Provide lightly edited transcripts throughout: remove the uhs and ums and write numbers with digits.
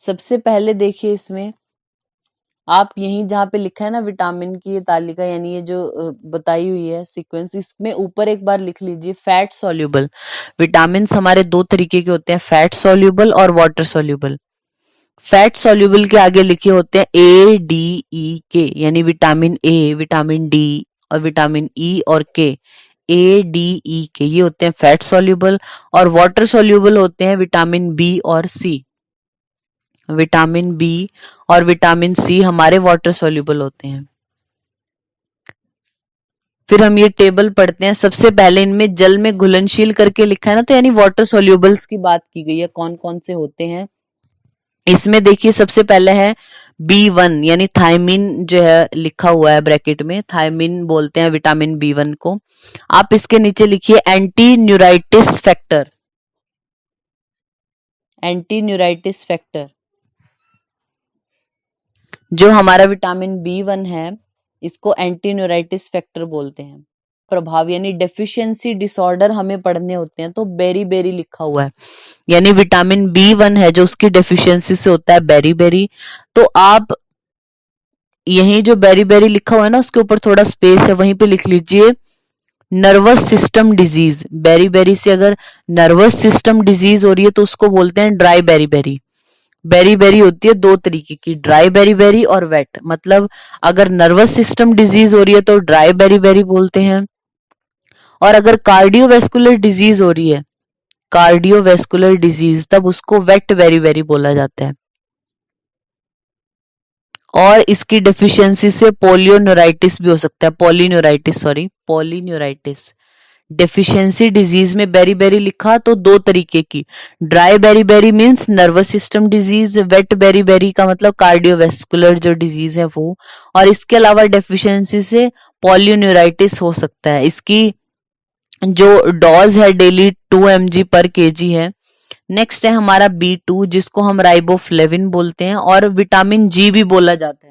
सबसे पहले देखिए इसमें आप यहीं जहाँ पे लिखा है ना विटामिन की ये तालिका, यानी ये जो बताई हुई है सीक्वेंस, इसमें ऊपर एक बार लिख लीजिए फैट सॉल्युबल। विटामिन हमारे दो तरीके के होते हैं, फैट सॉल्युबल और वाटर सॉल्युबल। फैट सॉल्युबल के आगे लिखे होते हैं ADE K, यानी विटामिन ए, विटामिन डी और विटामिन ई और के। ADE K ये होते हैं फैट सॉल्युबल, और वाटर सॉल्युबल होते हैं विटामिन बी और सी। विटामिन बी और विटामिन सी हमारे वाटर सॉल्युबल होते हैं। फिर हम ये टेबल पढ़ते हैं। सबसे पहले इनमें जल में घुलनशील करके लिखा है ना, तो यानी वाटर सॉल्युबल्स की बात की गई है, कौन कौन से होते हैं। इसमें देखिए सबसे पहले है B1, यानी थायमिन जो है लिखा हुआ है ब्रैकेट में, थायमिन बोलते हैं विटामिन B1 को। आप इसके नीचे लिखिए anti neuritis factor, anti neuritis factor. जो हमारा विटामिन B1 है इसको एंटी न्यूराइटिस फैक्टर बोलते हैं। प्रभाव यानी डेफिशिएंसी डिसऑर्डर हमें पढ़ने होते हैं, तो बेरी बेरी लिखा हुआ है, यानी विटामिन B1 है जो उसकी डेफिशिएंसी से होता है बेरी बेरी। तो आप यहीं जो बेरी बेरी लिखा हुआ है ना उसके ऊपर थोड़ा स्पेस है, वहीं पे लिख लीजिए nervous system disease. Beriberi से अगर नर्वस सिस्टम डिजीज हो रही है तो उसको बोलते हैं dry berry berry. Berry berry होती है दो तरीके की, ड्राई बेरी बेरी और वेट। मतलब अगर नर्वस सिस्टम डिजीज हो रही है तो ड्राई बेरी बेरी बोलते हैं, और अगर कार्डियोवैस्कुलर डिजीज हो रही है, कार्डियोवैस्कुलर डिजीज, तब उसको वेट बेरी बेरी बोला जाता है। और इसकी डेफिशिएंसी से पोलियोन्यूराइटिस भी हो सकता है, polyneuritis, sorry polyneuritis. Deficiency disease में बेरी बेरी लिखा तो दो तरीके की, dry beriberi means nervous system disease, wet beriberi का मतलब कार्डियोवैस्कुलर जो डिजीज है वो। और इसके अलावा डेफिशिएंसी से पॉलीन्यूराइटिस हो सकता है। इसकी जो डोज है डेली 2 mg/kg है। नेक्स्ट है हमारा B2 जिसको हम राइबोफ्लेविन बोलते हैं, और विटामिन जी भी बोला जाता है।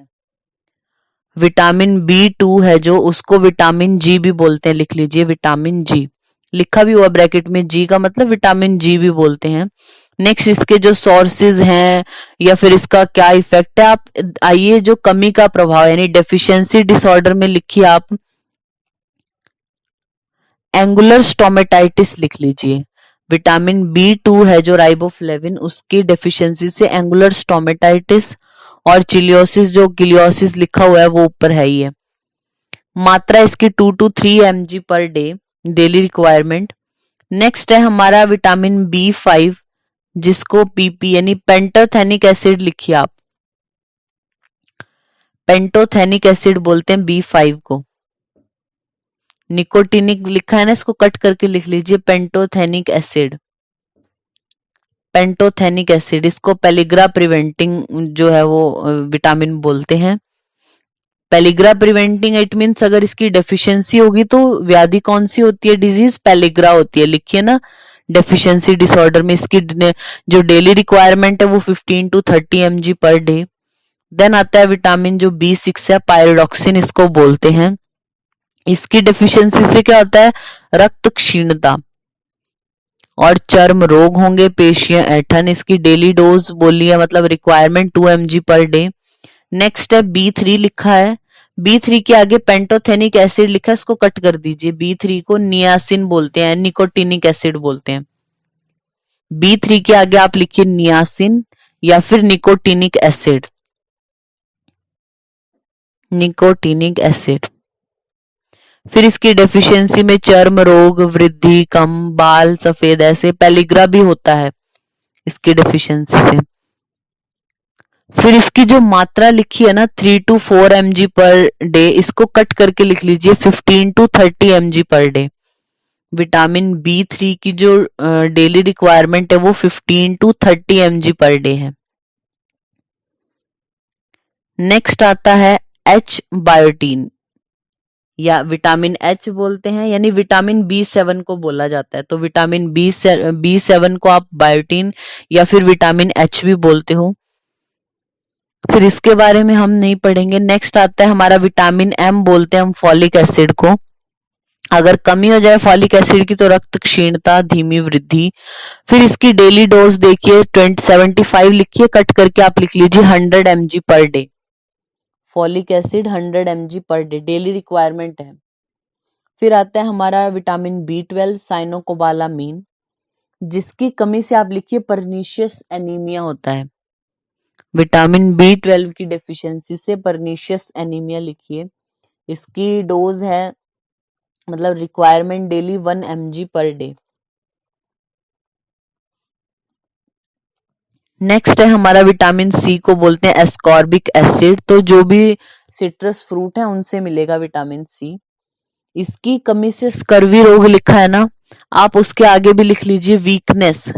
विटामिन B2 है जो उसको विटामिन जी भी बोलते हैं, लिख लीजिए विटामिन जी, लिखा भी हुआ ब्रैकेट में, जी का मतलब विटामिन जी भी बोलते हैं। नेक्स्ट इसके जो सोर्सेज हैं या फिर इसका क्या इफेक्ट है, आप आइए जो कमी का प्रभाव यानी डेफिशिएंसी डिसऑर्डर में लिखिए आप एंगुलर स्टोमेटाइटिस लिख लीजिए। विटामिन B2 है जो राइबोफ्लेविन, उसकी डेफिशिएंसी से एंगुलर स्टोमेटाइटिस और चिलियोसिस, जो गिलियोसिस लिखा हुआ है वो ऊपर है ही है। मात्रा इसकी 2 to 3 mg/डे डेली रिक्वायरमेंट। नेक्स्ट है हमारा विटामिन B5 जिसको PP यानी पेंटोथेनिक एसिड लिखिए आप, पेंटोथेनिक एसिड बोलते हैं B5 को। निकोटिनिक लिखा है ना, इसको कट करके लिख लीजिए पेंटोथेनिक एसिड, पेंटोथेनिक एसिड। इसको पेलिग्रा प्रिवेंटिंग जो है वो विटामिन बोलते हैं। पेलिग्रा प्रिवेंटिंग इट मीन्स अगर इसकी डेफिशिएंसी होगी तो व्याधि कौन सी होती है, डिजीज पेलिग्रा होती है, लिखिए ना डेफिशिएंसी डिसऑर्डर में। इसकी जो डेली रिक्वायरमेंट है वो 15 to 30 mg/डे। देन आता है विटामिन जो B6 है, पायरोडॉक्सिन इसको बोलते हैं। इसकी डेफिशिएंसी से क्या होता है, रक्त क्षीणता और चर्म रोग होंगे, पेशियां ऐठन। इसकी डेली डोज बोली है मतलब रिक्वायरमेंट 2 mg/डे। नेक्स्ट है B3 लिखा है, B3 के आगे पेंटोथेनिक एसिड लिखा है, इसको कट कर दीजिए। B3 को नियासिन बोलते हैं, निकोटिनिक एसिड बोलते हैं। B3 के आगे आप लिखिए नियासिन या फिर निकोटिनिक एसिड, निकोटिनिक एसिड। फिर इसकी डेफिशिएंसी में चर्म रोग, वृद्धि कम, बाल सफेद, ऐसे पेलिग्रा भी होता है इसकी डेफिशिएंसी से। फिर इसकी जो मात्रा लिखी है ना 3 to 4 mg/डे, इसको कट करके लिख लीजिए 15 to 30 mg/डे। विटामिन B3 की जो डेली रिक्वायरमेंट है वो 15 to 30 mg/डे है। नेक्स्ट आता है H बायोटीन या विटामिन H बोलते हैं, यानी विटामिन B7 को बोला जाता है। तो विटामिन B7 को आप बायोटीन या फिर विटामिन H भी बोलते हो। फिर इसके बारे में हम नहीं पढ़ेंगे। नेक्स्ट आता है हमारा विटामिन M बोलते हैं हम फॉलिक एसिड को। अगर कमी हो जाए फॉलिक एसिड की तो रक्त क्षीणता, धीमी वृद्धि। फिर इसकी डेली डोज देखिए 2075 लिखिए, कट करके आप लिख लीजिए 100 mg per day. Folic acid 100 mg per day daily requirement है। फिर आता है हमारा विटामिन B12 साइनोकोबालामीन, जिसकी कमी से आप लिखिए परनीशियस एनीमिया होता है। विटामिन B12 की डेफिशिएंसी से परनीशियस एनीमिया लिखिए। इसकी डोज है मतलब requirement daily 1 mg per day. Next है हमारा विटामिन सी को बोलते हैं एस्कॉर्बिक एसिड, तो जो भी सिट्रस फ्रूट है उनसे मिलेगा विटामिन सी। इसकी कमी से स्कर्वी रोग लिखा है ना, आप उसके आगे भी लिख लीजिए वीकनेस।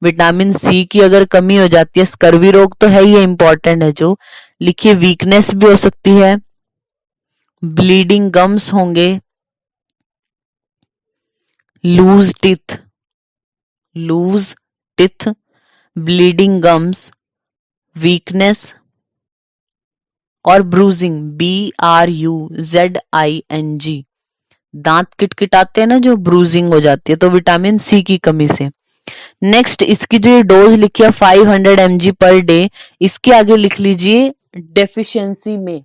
विटामिन सी की अगर कमी हो जाती है, स्कर्वी रोग तो है ही इंपॉर्टेंट है, जो लिखिए वीकनेस भी हो सकती है, ब्लीडिंग गम्स होंगे, loose teeth, loose teeth, bleeding gums, weakness और ब्रूजिंग, BRUZING, दांत किटकिटाते हैं ना, जो ब्रूजिंग हो जाती है, तो विटामिन सी की कमी से। नेक्स्ट इसकी जो ये डोज लिखी है 500 mg पर डे, इसके आगे लिख लीजिए डेफिशिएंसी में।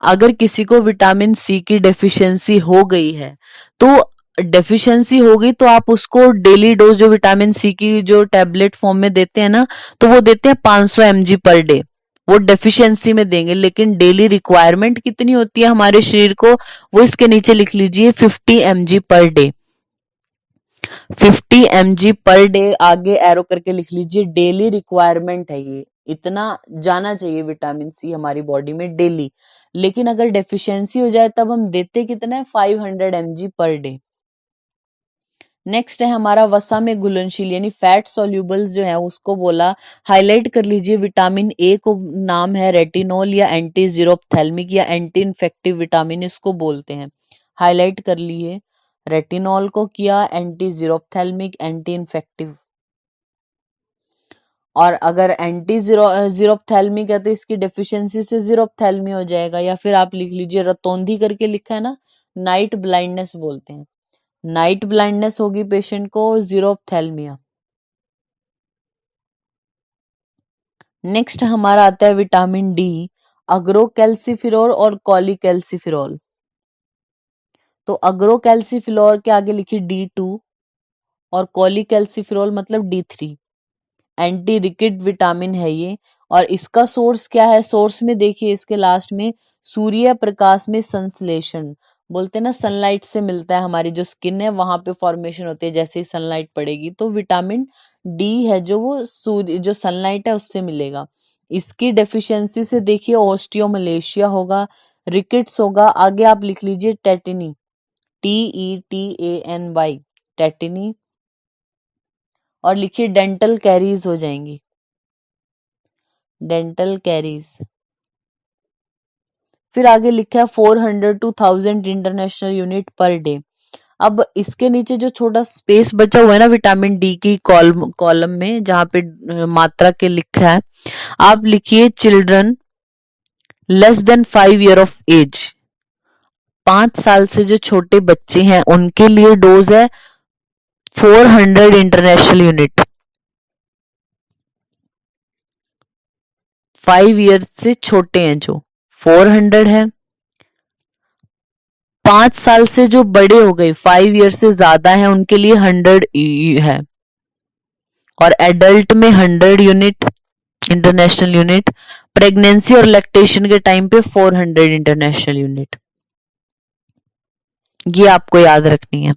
अगर किसी को विटामिन सी की डेफिशिएंसी हो गई है तो तो आप उसको डेली डोज जो विटामिन सी की जो टैबलेट फॉर्म में देते हैं ना, तो वो देते हैं 500 mg पर डे, वो डेफिशिएंसी में देंगे। लेकिन डेली रिक्वायरमेंट कितनी होती है हमारे शरीर को, वो इसके नीचे लिख लीजिए 50 mg per day. 50 mg per day आगे एरो करके लिख लीजिए, डेली रिक्वायरमेंट है ये, इतना जाना चाहिए विटामिन सी हमारी बॉडी में डेली। लेकिन अगर डेफिशिएंसी हो जाए तब हम देते कितना है, 500 mg पर डे। नेक्स्ट है हमारा वसा में घुलनशील यानी फैट सोल्यूबल्स जो है उसको बोला, हाईलाइट कर लीजिए। विटामिन ए को नाम है रेटिनोल या एंटी जीरोप्थेल्मिक या एंटी इन्फेक्टिव विटामिन इसको बोलते हैं, हाईलाइट कर लिए। रेटिनॉल को किया एंटी जीरोप्थेल्मिक, एंटी इन्फेक्टिव। और अगर एंटी जीरोप्थेल्मिक है तो इसकी डेफिशिएंसी से जीरोप्थेल्मी हो जाएगा। या फिर आप लिख लीजिए, रतौंधी करके लिखा है ना, नाइट ब्लाइंडनेस बोलते हैं, नाइट ब्लाइंडनेस होगी पेशेंट को, जीरोप्थेल्मिया। नेक्स्ट हमारा आता है विटामिन डी, अग्रोकैल्सिफिरोल और कॉलीकैल्सिफिरोल। तो अग्रोकैल्सिफिरोल के आगे लिखिए D2 और कॉलीकैल्सिफिरोल मतलब D3। एंटी रिकेट विटामिन है ये। और इसका सोर्स क्या है, सोर्स में देखिए इसके लास्ट में सूर्य प्रकाश में संश्लेषण, बोलते हैं ना सनलाइट से मिलता है, हमारी जो स्किन है वहां पे फॉर्मेशन होती है जैसे ही सनलाइट पड़ेगी। तो विटामिन डी है जो वो सूर्य जो सनलाइट है उससे मिलेगा। इसकी डेफिशिएंसी से देखिए ऑस्टियोमलेशिया होगा, रिकेट्स होगा। आगे आप लिख लीजिए टेटिनी, TETANY, टेटिनी। और लिखिए डेंटल कैरीज हो जाएंगी, डेंटल कैरीज। फिर आगे लिखा है 400 to 1000 international unit per day. अब इसके नीचे जो छोटा स्पेस बचा हुआ है ना विटामिन डी की कॉलम में, जहां पे मात्रा के लिखा है, आप लिखिए children less than 5 year of age, 5 साल से जो छोटे बच्चे हैं उनके लिए डोज है 400 इंटरनेशनल यूनिट। 5 year से छोटे हैं जो 400 है, 5 साल से जो बड़े हो गए 5 year से ज्यादा है उनके लिए 100 है। और एडल्ट में 100 यूनिट इंटरनेशनल यूनिट, प्रेगनेंसी और लैक्टेशन के टाइम पे 400 इंटरनेशनल यूनिट। ये आपको याद रखनी है।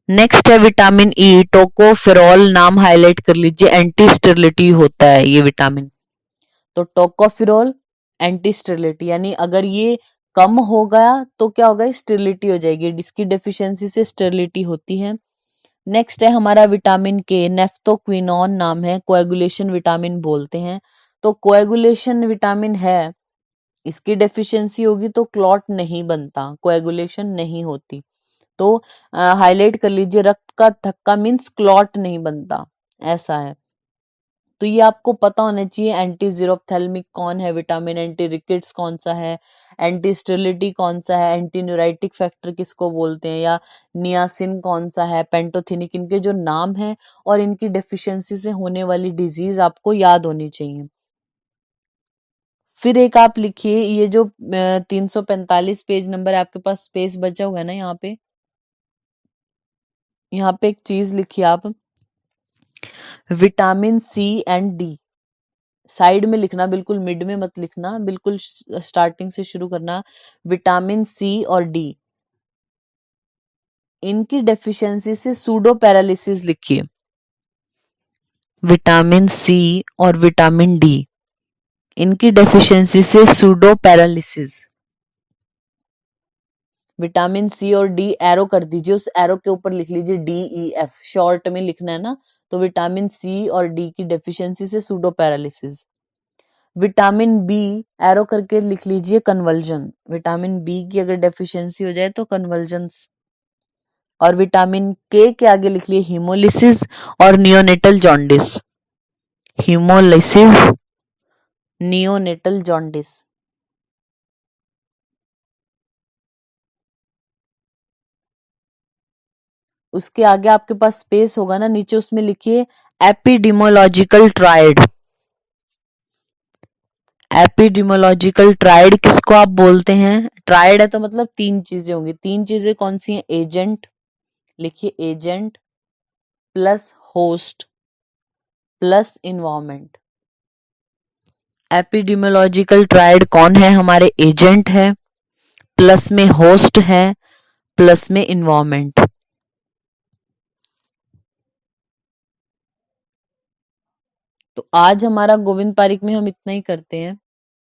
नेक्स्ट है विटामिन ई, टोकोफेरॉल नाम हाईलाइट कर लीजिए, एंटी स्टेरिलिटी होता है ये विटामिन। तो टोकोफेरॉल एंटी स्टेरिलिटी, यानी अगर ये कम हो गया तो क्या होगा, स्टेरिलिटी हो जाएगी, इसकी डेफिशिएंसी से स्टेरिलिटी होती है। नेक्स्ट है हमारा विटामिन के, नेफ्थोक्विनोन नाम है, कोएगुलेशन विटामिन बोलते हैं। तो कोएगुलेशन विटामिन है, इसकी डेफिशिएंसी होगी तो क्लॉट नहीं बनता, कोएगुलेशन नहीं होती। तो हाईलाइट कर लीजिए, रक्त का थक्का मीन्स क्लॉट नहीं बनता, ऐसा है। तो ये आपको पता होना चाहिए। एंटी जीरोप्थेल्मिक कौन है विटामिन, एंटी रिकेट्स कौन सा है, एंटी स्टेरिलिटी कौन सा है, एंटी न्यूराइटिक फैक्टर किसको बोलते हैं, या नियासिन कौन सा है, पेंटोथेनिक, इनके जो नाम है और इनकी डेफिशिएंसी से होने वाली डिजीज आपको याद होनी चाहिए। फिर एक आप लिखिए, ये जो 345 पेज नंबर है आपके पास, स्पेस बचा हुआ है ना यहाँ पे एक चीज लिखिए आप, vitamin C and D. Side में लिखना, बिल्कुल मिड में मत लिखना, बिल्कुल स्टार्टिंग से शुरू करना। विटामिन सी और डी, इनकी डेफिशिएंसी से सूडो पैरालिसिस लिखिए। विटामिन सी और विटामिन डी, इनकी डेफिशिएंसी से सूडो पैरालिसिस। विटामिन सी और डी एरो कर दीजिए, उस एरो के ऊपर लिख लीजिए DEF, शॉर्ट में लिखना है ना। तो विटामिन सी और डी की डेफिशिएंसी से pseudo paralysis. Vitamin B arrow करके लिख लीजिए कन्वर्जन, विटामिन बी की अगर डेफिशिएंसी हो जाए तो कन्वर्जन्स। और विटामिन के आगे लिख लिए हीमोलिसिस और neonatal jaundice. Haemolysis, neonatal jaundice. उसके आगे आपके पास स्पेस होगा ना नीचे, उसमें लिखिए एपिडेमियोलॉजिकल ट्रायड। एपिडेमियोलॉजिकल ट्रायड किसको आप बोलते हैं? ट्रायड है तो मतलब तीन चीजें होंगी। तीन चीजें कौन सी हैं? एजेंट, लिखिए agent plus host plus environment. Epidemiological triad कौन है? हमारे एजेंट है, प्लस में होस्ट है, प्लस में इन्वायरमेंट। तो आज हमारा गोविंद पारिक में हम इतना ही करते हैं।